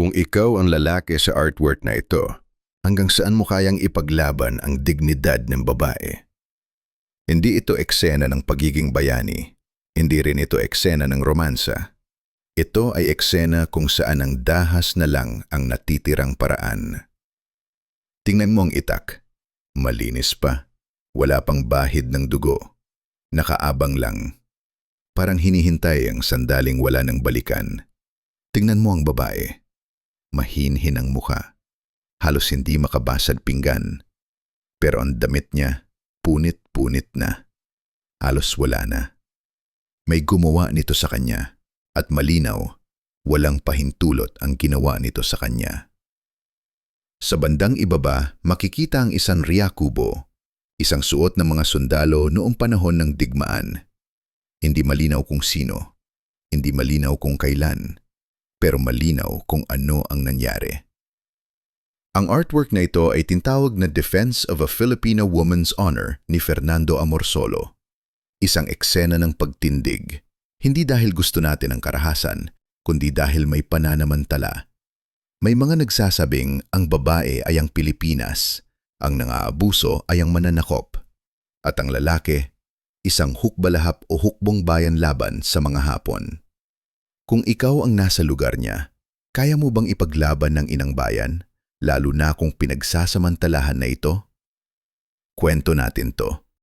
Kung ikaw ang lalaki sa artwork na ito, hanggang saan mo kayang ipaglaban ang dignidad ng babae? Hindi ito eksena ng pagiging bayani. Hindi rin ito eksena ng romansa. Ito ay eksena kung saan ang dahas na lang ang natitirang paraan. Tingnan mo ang itak. Malinis pa. Wala pang bahid ng dugo. Nakaabang lang. Parang hinihintay ang sandaling wala ng balikan. Tingnan mo ang babae. Mahinhin ang mukha. Halos hindi makabasad pinggan. Pero ang damit niya, punit-punit na. Halos wala na. May gumawa nito sa kanya at malinaw, walang pahintulot ang ginawa nito sa kanya. Sa bandang ibaba, makikita ang isang Ryakubo, isang suot ng mga sundalo noong panahon ng digmaan. Hindi malinaw kung sino, hindi malinaw kung kailan, pero malinaw kung ano ang nangyari. Ang artwork na ito ay tinatawag na Defense of a Filipino Woman's Honor ni Fernando Amorsolo. Isang eksena ng pagtindig, hindi dahil gusto natin ang karahasan, kundi dahil may pananamantala. May mga nagsasabing ang babae ay ang Pilipinas, ang nangaabuso ay ang mananakop, at ang lalaki, isang hukbalahap o hukbong bayan laban sa mga Hapon. Kung ikaw ang nasa lugar niya, kaya mo bang ipaglaban ng inang bayan? Lalo na kung pinagsasamantalahan na ito? Kwento natin to.